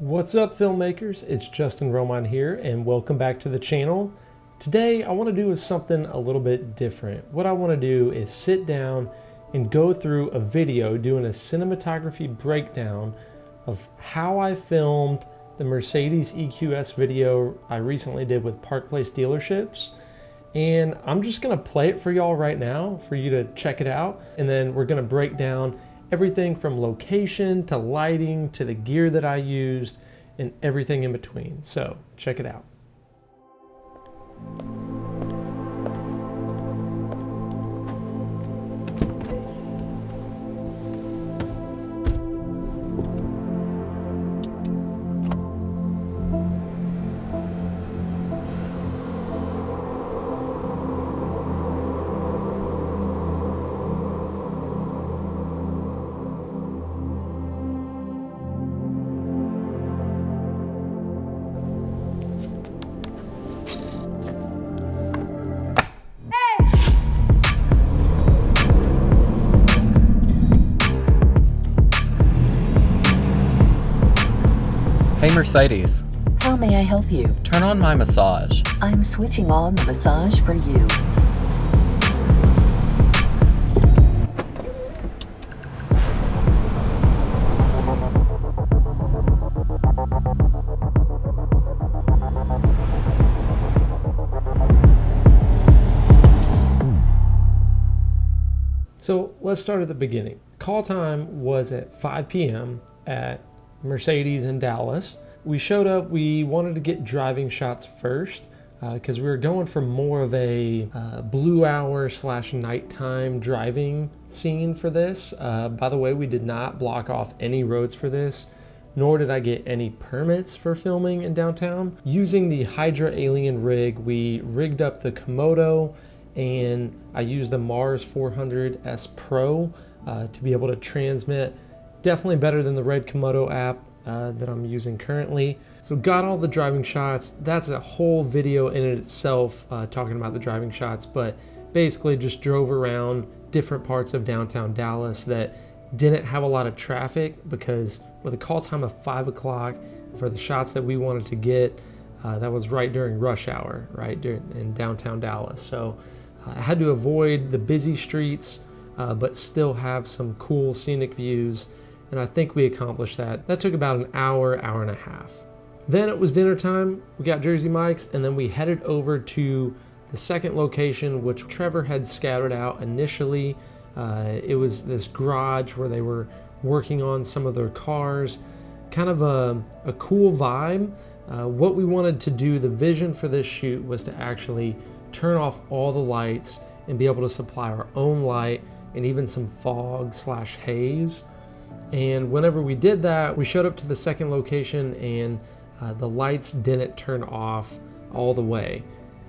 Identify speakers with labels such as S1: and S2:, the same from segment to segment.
S1: What's up, filmmakers? It's Justin Roman here, and welcome back to the channel. Today I want to do something a little bit different. What I want to do is sit down and go through a video doing a cinematography breakdown of how I filmed the Mercedes EQS video I recently did with Park Place dealerships. And I'm just going to play it for y'all right now for you to check it out, and then we're going to break down everything from location to lighting to the gear that I used and everything in between. So check it out.
S2: Hey Mercedes,
S3: How may I help you?
S2: turn on my massage.
S3: I'm switching on the massage for you.
S1: So let's start at the beginning. Call time was at 5 p.m. at Mercedes in Dallas. We showed up, we wanted to get driving shots first because we were going for more of a blue hour / nighttime driving scene for this. By the way, we did not block off any roads for this, nor did I get any permits for filming in downtown. Using the Hydra Alien rig, we rigged up the Komodo, and I used the Mars 400S Pro to be able to transmit. Definitely better than the Red Komodo app that I'm using currently. So got all the driving shots. That's a whole video in it itself talking about the driving shots, but basically just drove around different parts of downtown Dallas that didn't have a lot of traffic, because with a call time of 5 o'clock for the shots that we wanted to get, that was right during rush hour, right in downtown Dallas. So I had to avoid the busy streets, but still have some cool scenic views. And I think we accomplished that. That took about an hour and a half. Then it was dinner time. We got Jersey Mike's, and then we headed over to the second location, which Trevor had scouted out initially. It was this garage where they were working on some of their cars. Kind of a cool vibe. What we wanted to do, the vision for this shoot, was to actually turn off all the lights and be able to supply our own light and even some fog / haze. And whenever we did that, we showed up to the second location, and the lights didn't turn off all the way.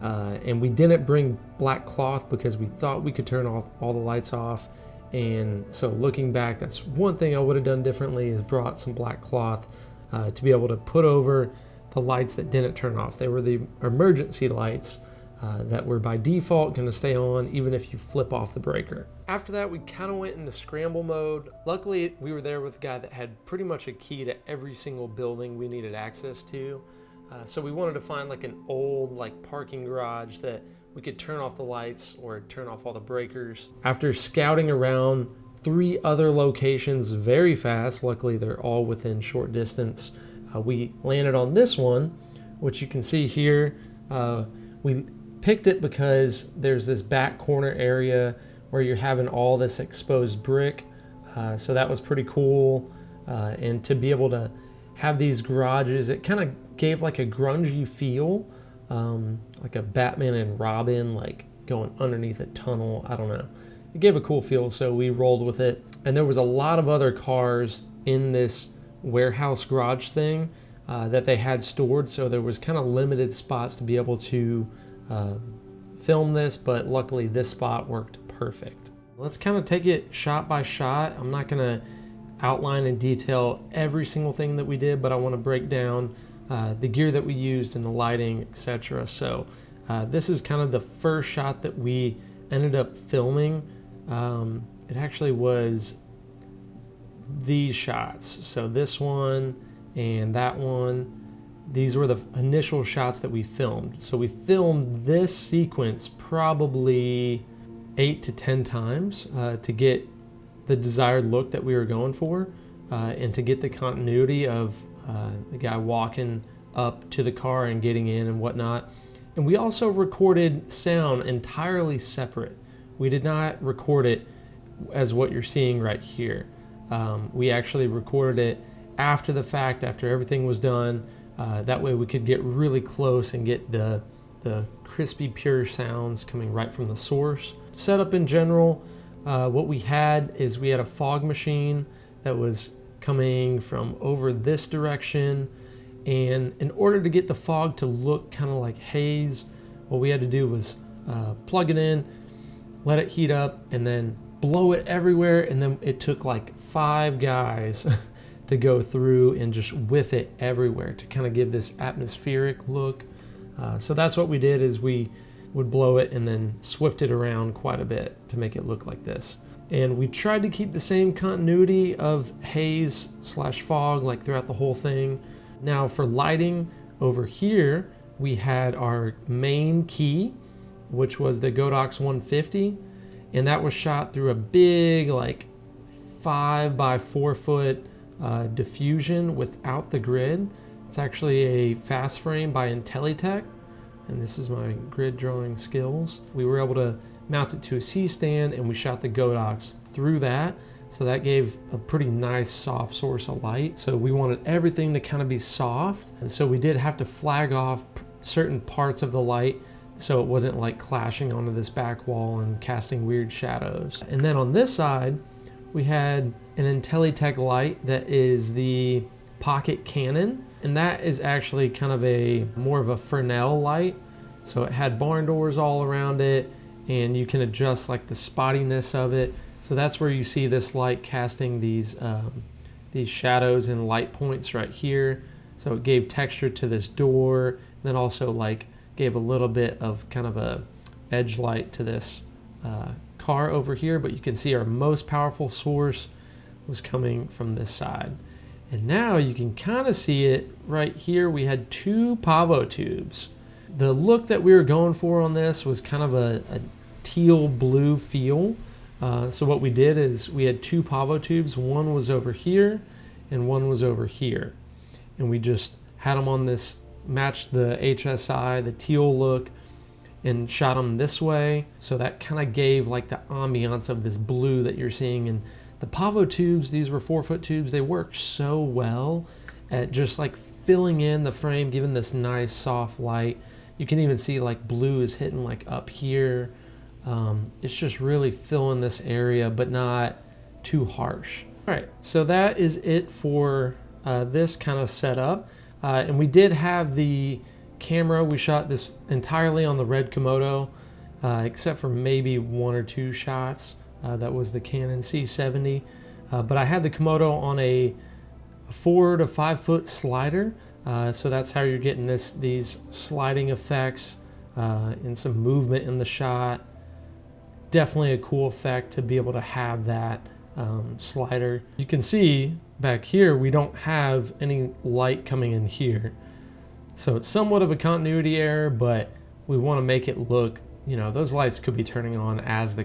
S1: And we didn't bring black cloth because we thought we could turn off all the lights off. And so looking back, that's one thing I would have done differently, is brought some black cloth to be able to put over the lights that didn't turn off. They were the emergency lights that were by default going to stay on even if you flip off the breaker. After that, we kind of went into scramble mode. Luckily, we were there with a guy that had pretty much a key to every single building we needed access to. So we wanted to find like an old parking garage that we could turn off the lights or turn off all the breakers. After scouting around 3 other locations very fast, luckily they're all within short distance, we landed on this one, which you can see here. We picked it because there's this back corner area where you're having all this exposed brick. So that was pretty cool. And to be able to have these garages, it kind of gave like a grungy feel, like a Batman and Robin, like going underneath a tunnel. I don't know. It gave a cool feel, so we rolled with it. And there was a lot of other cars in this warehouse garage thing that they had stored, so there was kind of limited spots to be able to film this, but luckily this spot worked perfect. Let's kind of take it shot by shot. I'm not going to outline in detail every single thing that we did, but I want to break down the gear that we used and the lighting, etc. So this is kind of the first shot that we ended up filming. It actually was these shots. So this one and that one, these were the initial shots that we filmed. So we filmed this sequence probably 8 to 10 times to get the desired look that we were going for, and to get the continuity of the guy walking up to the car and getting in and whatnot. And we also recorded sound entirely separate. We did not record it as what you're seeing right here. We actually recorded it after the fact, after everything was done. That way we could get really close and get the crispy, pure sounds coming right from the source. Setup in general, what we had is we had a fog machine that was coming from over this direction, and in order to get the fog to look kind of like haze, what we had to do was plug it in, let it heat up, and then blow it everywhere. And then it took like 5 guys to go through and just whiff it everywhere to kind of give this atmospheric look. So that's what we did, is we would blow it and then swift it around quite a bit to make it look like this. And we tried to keep the same continuity of haze / fog like throughout the whole thing. Now for lighting, over here we had our main key, which was the Godox 150, and that was shot through a big like 5 by 4 foot diffusion without the grid. It's actually a fast frame by Intelitech, and this is my grid drawing skills. We were able to mount it to a C-stand, and we shot the Godox through that, so that gave a pretty nice soft source of light. So we wanted everything to kind of be soft, and so we did have to flag off certain parts of the light so it wasn't like clashing onto this back wall and casting weird shadows. And then on this side we had an Intelitech light that is the Pocket Cannon, and that is actually kind of more of a Fresnel light. So it had barn doors all around it, and you can adjust like the spottiness of it. So that's where you see this light casting these shadows and light points right here. So it gave texture to this door, and then also like gave a little bit of kind of a edge light to this car over here. But you can see our most powerful source was coming from this side. And now you can kind of see it right here. We had 2 pavo tubes. The look that we were going for on this was kind of a teal blue feel. So what we did is we had 2 pavo tubes. One was over here and one was over here. And we just had them on this, matched the HSI, the teal look, and shot them this way. So that kind of gave like the ambiance of this blue that you're seeing. And the pavo tubes, these were 4-foot tubes, they worked so well at just like filling in the frame, giving this nice soft light. You can even see like blue is hitting like up here. It's just really filling this area, but not too harsh. All right, so that is it for this kind of setup. And we did have the camera, we shot this entirely on the red Komodo, except for maybe 1 or 2 shots. That was the Canon C70. But I had the Komodo on a 4 to 5 foot slider. So that's how you're getting these sliding effects and some movement in the shot. Definitely a cool effect to be able to have that slider. You can see back here we don't have any light coming in here. So it's somewhat of a continuity error, but we want to make it look, you know, those lights could be turning on as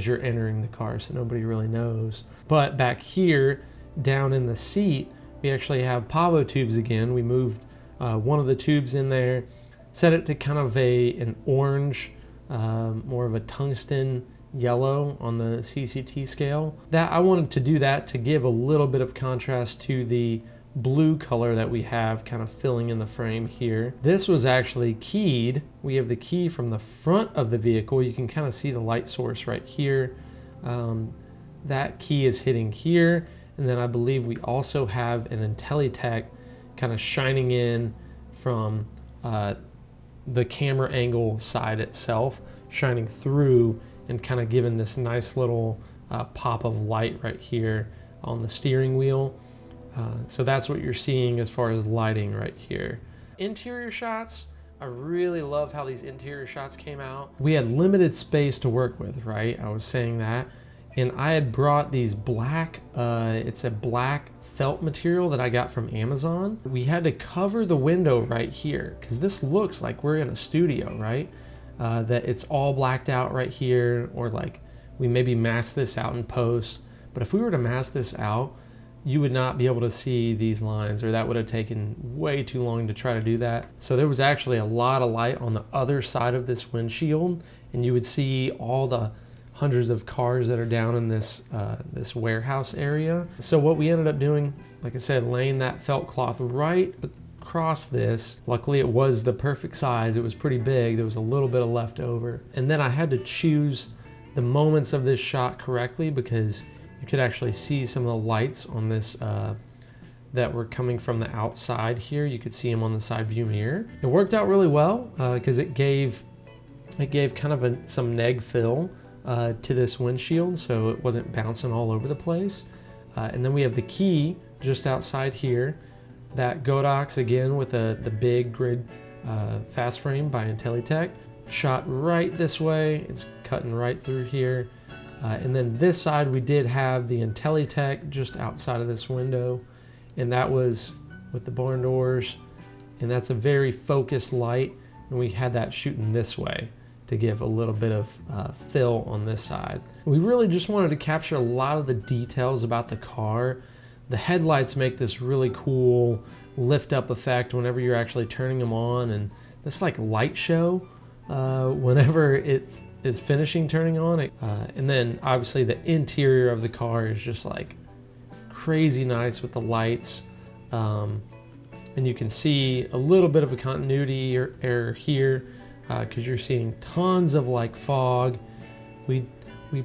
S1: you're entering the car, so nobody really knows. But back here, down in the seat, we actually have pavo tubes again. We moved one of the tubes in there, set it to kind of an orange, more of a tungsten yellow on the CCT scale. That I wanted to do that to give a little bit of contrast to the blue color that we have kind of filling in the frame here. This was actually keyed. We have the key from the front of the vehicle. You can kind of see the light source right here. That key is hitting here, and then I believe we also have an Intelitech kind of shining in from the camera angle side itself, shining through and kind of giving this nice little pop of light right here on the steering wheel. So that's what you're seeing as far as lighting right here. Interior shots, I really love how these interior shots came out. We had limited space to work with, right? I was saying that. And I had brought these black, it's a black felt material that I got from Amazon. We had to cover the window right here because this looks like we're in a studio, right? That it's all blacked out right here, or like we maybe mask this out in post. But if we were to mask this out, you would not be able to see these lines, or that would have taken way too long to try to do that. So there was actually a lot of light on the other side of this windshield, and you would see all the hundreds of cars that are down in this this warehouse area. So what we ended up doing, like I said, laying that felt cloth right across this. Luckily it was the perfect size. It was pretty big. There was a little bit of leftover. And then I had to choose the moments of this shot correctly because you could actually see some of the lights on this that were coming from the outside here. You could see them on the side view mirror. It worked out really well because it gave kind of some neg fill to this windshield, so it wasn't bouncing all over the place. And then we have the key just outside here. That Godox again with the big grid fast frame by Intelitech. Shot right this way. It's cutting right through here. And then this side we did have the Intelitech just outside of this window, and that was with the barn doors, and that's a very focused light, and we had that shooting this way to give a little bit of fill on this side. We really just wanted to capture a lot of the details about the car. The headlights make this really cool lift up effect whenever you're actually turning them on, and this like light show whenever it is finishing turning on it. And then obviously the interior of the car is just like crazy nice with the lights. And you can see a little bit of a continuity error here because you're seeing tons of like fog. We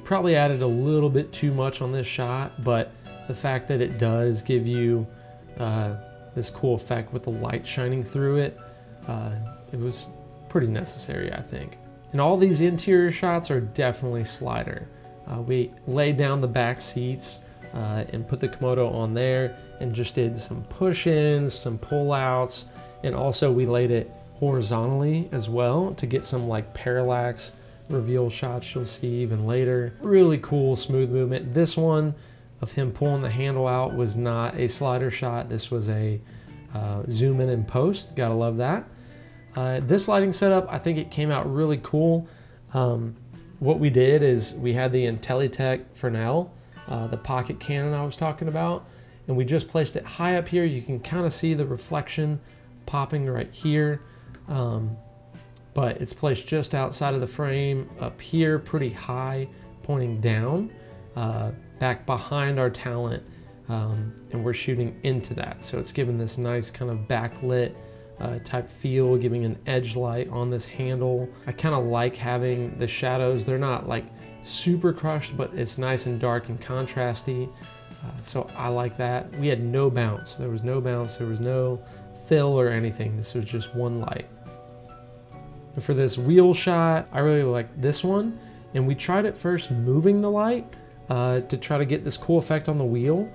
S1: probably added a little bit too much on this shot, but the fact that it does give you this cool effect with the light shining through it, it was pretty necessary, I think. And all these interior shots are definitely slider. We laid down the back seats and put the Komodo on there and just did some push-ins, some pull-outs, and also we laid it horizontally as well to get some like parallax reveal shots you'll see even later. Really cool smooth movement. This one of him pulling the handle out was not a slider shot. This was a zoom in and post. Gotta love that. This lighting setup, I think it came out really cool. What we did is we had the Intelitech Fresnel, the pocket cannon I was talking about, and we just placed it high up here. You can kind of see the reflection popping right here, but it's placed just outside of the frame up here, pretty high, pointing down, back behind our talent, and we're shooting into that. So it's giving this nice kind of backlit type feel, giving an edge light on this handle. I kind of like having the shadows. They're not like super crushed, but it's nice and dark and contrasty. So I like that. We had no bounce. There was no bounce. There was no fill or anything. This was just one light. And for this wheel shot, I really like this one. And we tried at first moving the light to try to get this cool effect on the wheel.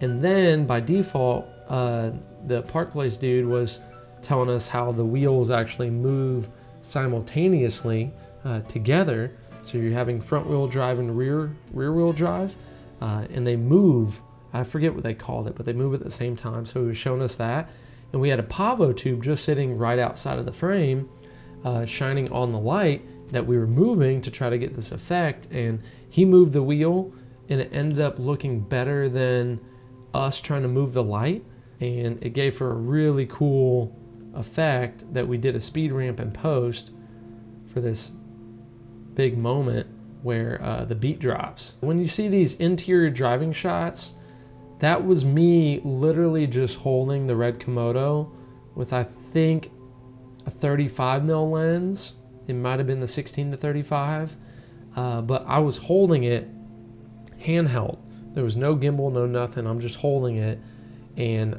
S1: And then by default, the Park Place dude was telling us how the wheels actually move simultaneously together. So you're having front wheel drive and rear wheel drive, and they move. I forget what they called it, but they move at the same time. So he was showing us that. And we had a Pavo tube just sitting right outside of the frame, shining on the light that we were moving to try to get this effect. And he moved the wheel, and it ended up looking better than us trying to move the light. And it gave for a really cool effect that we did a speed ramp in post for this big moment where the beat drops. When you see these interior driving shots, that was me literally just holding the red Komodo with, I think, a 35mm lens. It might have been the 16 to 35, but I was holding it handheld. There was no gimbal, no nothing. I'm just holding it, and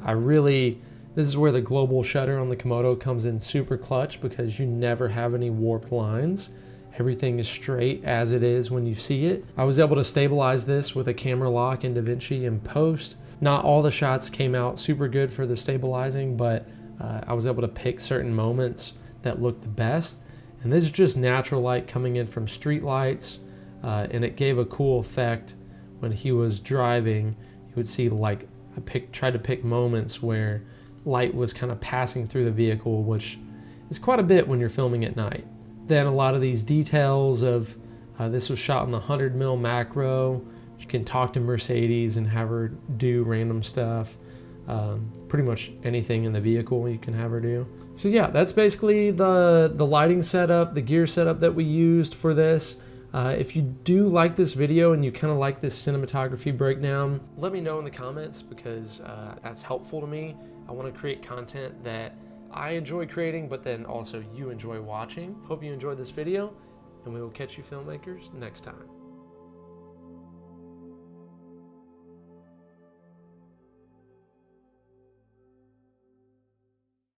S1: this is where the global shutter on the Komodo comes in super clutch, because you never have any warped lines. Everything is straight as it is when you see it. I was able to stabilize this with a camera lock in DaVinci in post. Not all the shots came out super good for the stabilizing, but I was able to pick certain moments that looked the best. And this is just natural light coming in from street lights, and it gave a cool effect when he was driving. You would see like tried to pick moments where light was kind of passing through the vehicle, which is quite a bit when you're filming at night. Then a lot of these details of this was shot in the 100mm macro. You can talk to Mercedes and have her do random stuff. Pretty much anything in the vehicle you can have her do. So yeah, that's basically the lighting setup, the gear setup that we used for this. If you do like this video and you kind of like this cinematography breakdown, let me know in the comments, because that's helpful to me. I want to create content that I enjoy creating, but then also you enjoy watching. Hope you enjoyed this video, and we will catch you filmmakers next time.